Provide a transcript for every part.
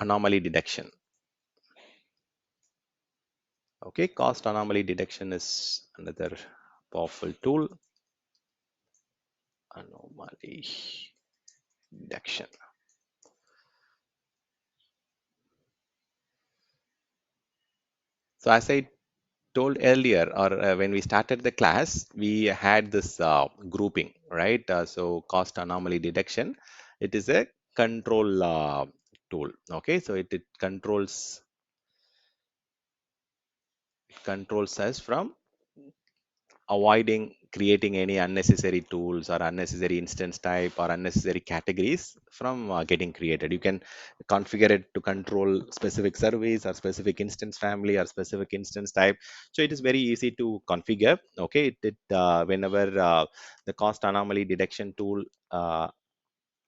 anomaly detection. Okay, cost anomaly detection is another powerful tool. Anomaly detection. So as I told earlier, or when we started the class, we had this grouping, right? So cost anomaly detection, it is a control tool. Okay, so it controls us from avoiding creating any unnecessary tools or unnecessary instance type or unnecessary categories from getting created. You can configure it to control specific service or specific instance family or specific instance type. So it is very easy to configure. Okay, whenever the cost anomaly detection tool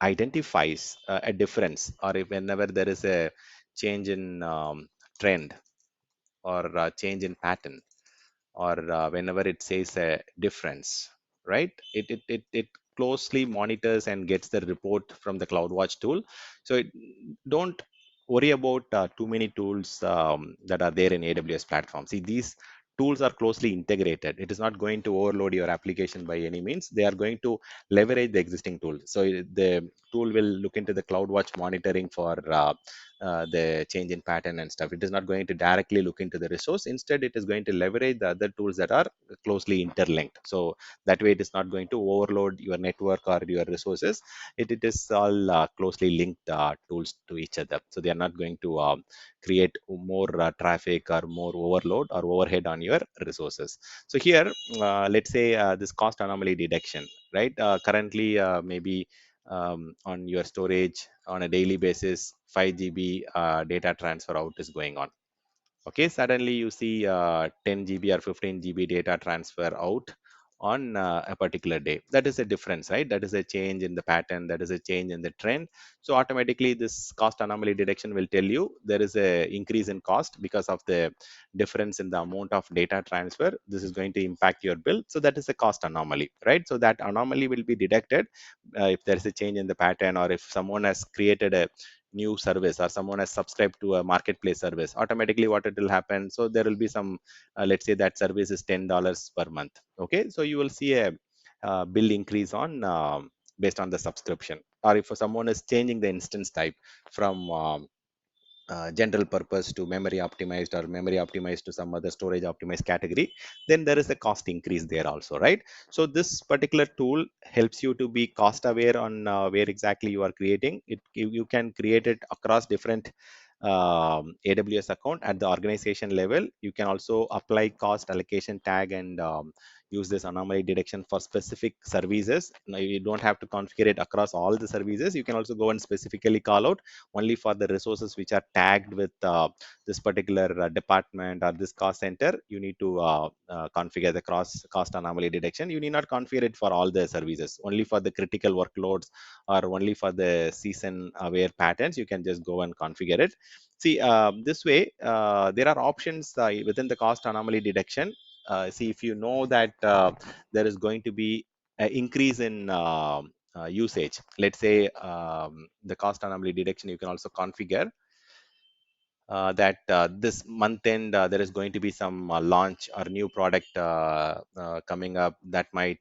identifies a difference, or if whenever there is a change in trend or change in pattern, or whenever it says a difference, right? It closely monitors and gets the report from the CloudWatch tool. So don't worry about too many tools that are there in AWS platform. See, these tools are closely integrated. It is not going to overload your application by any means. They are going to leverage the existing tool. So the tool will look into the CloudWatch monitoring for the change in pattern and stuff. It is not going to directly look into the resource. Instead, it is going to leverage the other tools that are closely interlinked. So that way, it is not going to overload your network or your resources. It is all closely linked tools to each other. So they are not going to create more traffic or more overload or overhead on your resources. So here, let's say this cost anomaly detection, right? Currently, maybe on your storage on a daily basis, 5 GB data transfer out is going on. Okay, suddenly you see 10 GB or 15 GB data transfer out on a particular day. That is a difference, right? That is a change in the pattern, that is a change in the trend. So automatically this cost anomaly detection will tell you there is a increase in cost because of the difference in the amount of data transfer. This is going to impact your bill. So that is a cost anomaly, right? So that anomaly will be detected if there is a change in the pattern, or if someone has created a new service or someone has subscribed to a marketplace service. Automatically what it will happen, so there will be some let's say that service is $10 per month. Okay, so you will see a bill increase on based on the subscription. Or if someone is changing the instance type from general purpose to memory optimized, or memory optimized to some other storage optimized category, then there is a cost increase there also, right? So this particular tool helps you to be cost aware on where exactly you are creating it. You can create it across different AWS account at the organization level. You can also apply cost allocation tag and use this anomaly detection for specific services. Now you don't have to configure it across all the services. You can also go and specifically call out only for the resources which are tagged with this particular department or this cost center. You need to configure the cost anomaly detection. You need not configure it for all the services, only for the critical workloads or only for the season aware patterns. You can just go and configure it. See, this way there are options within the cost anomaly detection. See, if you know that there is going to be an increase in usage. Let's say the cost anomaly detection, you can also configure that this month end there is going to be some launch or new product coming up that might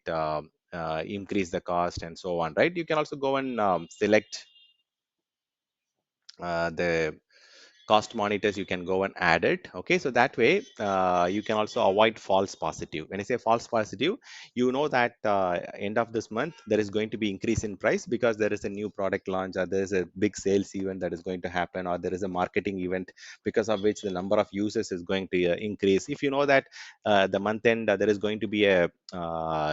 increase the cost and so on, right? You can also go and select the cost monitors. You can go and add it. Okay, so that way you can also avoid false positive. When I say false positive, you know that end of this month there is going to be increase in price because there is a new product launch, or there is a big sales event that is going to happen, or there is a marketing event because of which the number of users is going to increase. If you know that the month end there is going to be a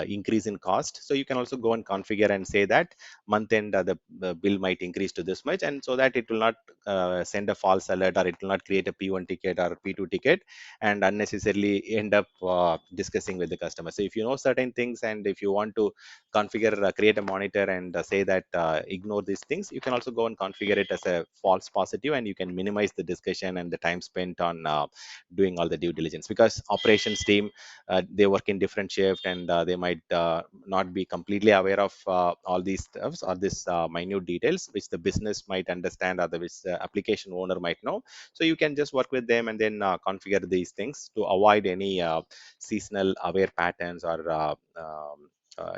increase in cost, so you can also go and configure and say that month end the bill might increase to this much, and so that it will not send a false alert alert, or it will not create a P1 ticket or P2 ticket and unnecessarily end up discussing with the customer. So if you know certain things, and if you want to configure, create a monitor and say that ignore these things, you can also go and configure it as a false positive, and you can minimize the discussion and the time spent on doing all the due diligence, because operations team, they work in different shift, and they might not be completely aware of all these stuffs or this minute details which the business might understand, or the which application owner might know. So you can just work with them and then configure these things to avoid any seasonal aware patterns, or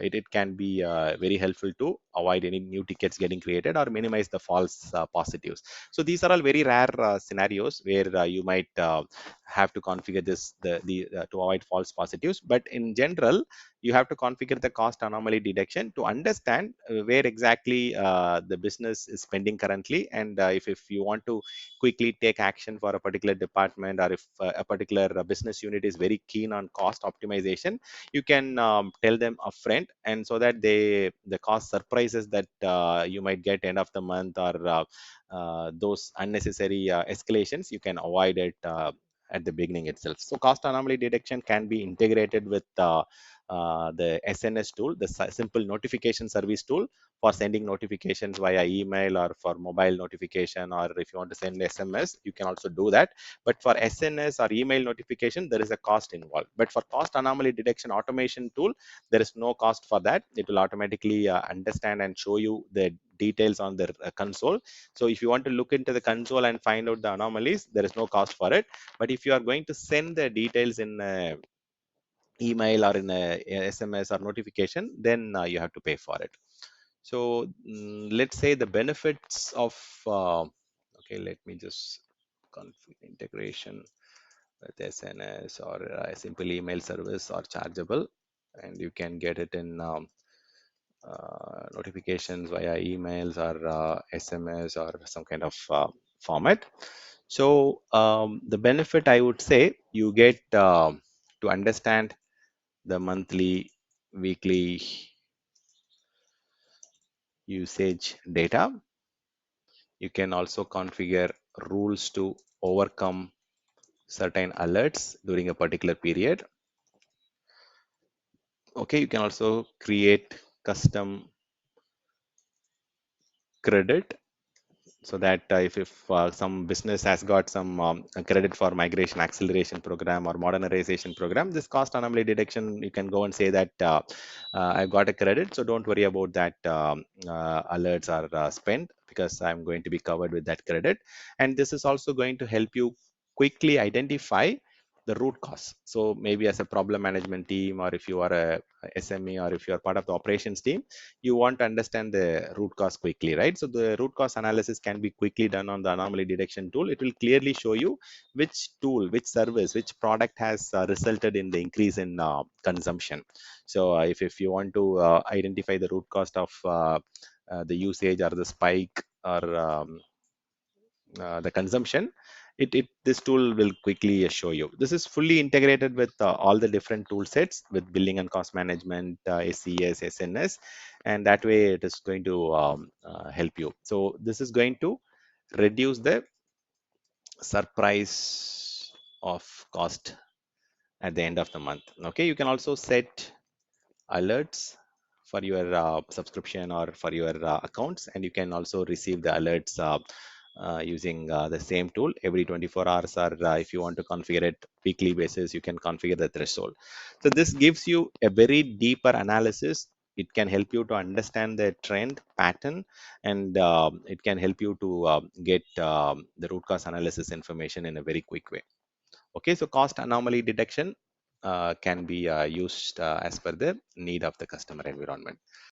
it can be very helpful to avoid any new tickets getting created or minimize the false positives. So these are all very rare scenarios where you might have to configure this to avoid false positives. But in general, you have to configure the cost anomaly detection to understand where exactly the business is spending currently, and if you want to quickly take action for a particular department, or if a particular business unit is very keen on cost optimization, you can tell them upfront, and so that the cost surprises that you might get end of the month, or those unnecessary escalations, you can avoid it at the beginning itself. So cost anomaly detection can be integrated with the SNS tool, the simple notification service tool, for sending notifications via email, or for mobile notification, or if you want to send SMS, you can also do that. But for SNS or email notification, there is a cost involved. But for cost anomaly detection automation tool, there is no cost for that. It will automatically understand and show you the details on the console. So if you want to look into the console and find out the anomalies, there is no cost for it. But if you are going to send the details in email or in a SMS or notification, then you have to pay for it. So let's say the benefits of okay, let me just configure integration with SNS or a simple email service or chargeable, and you can get it in notifications via emails or SMS or some kind of format. So the benefit, I would say, you get to understand the monthly, weekly usage data. You can also configure rules to overcome certain alerts during a particular period. Okay, you can also create custom credit, so that if some business has got some credit for migration acceleration program or modernization program, this cost anomaly detection, you can go and say that I've got a credit, so don't worry about that alerts are spent, because I'm going to be covered with that credit. And this is also going to help you quickly identify the root cause. So maybe as a problem management team, or if you are a SME, or if you are part of the operations team, you want to understand the root cause quickly, right? So the root cause analysis can be quickly done on the anomaly detection tool. It will clearly show you which tool, which service, which product has resulted in the increase in consumption. So if you want to identify the root cause of the usage, or the spike, or the consumption, it this tool will quickly show you. This is fully integrated with all the different tool sets, with billing and cost management, SCS, SNS, and that way it is going to help you. So this is going to reduce the surprise of cost at the end of the month. Okay, you can also set alerts for your subscription or for your accounts, and you can also receive the alerts using the same tool every 24 hours, or if you want to configure it weekly basis, you can configure the threshold. So this gives you a very deeper analysis. It can help you to understand the trend pattern, and it can help you to get the root cause analysis information in a very quick way. Okay, so cost anomaly detection can be used as per the need of the customer environment.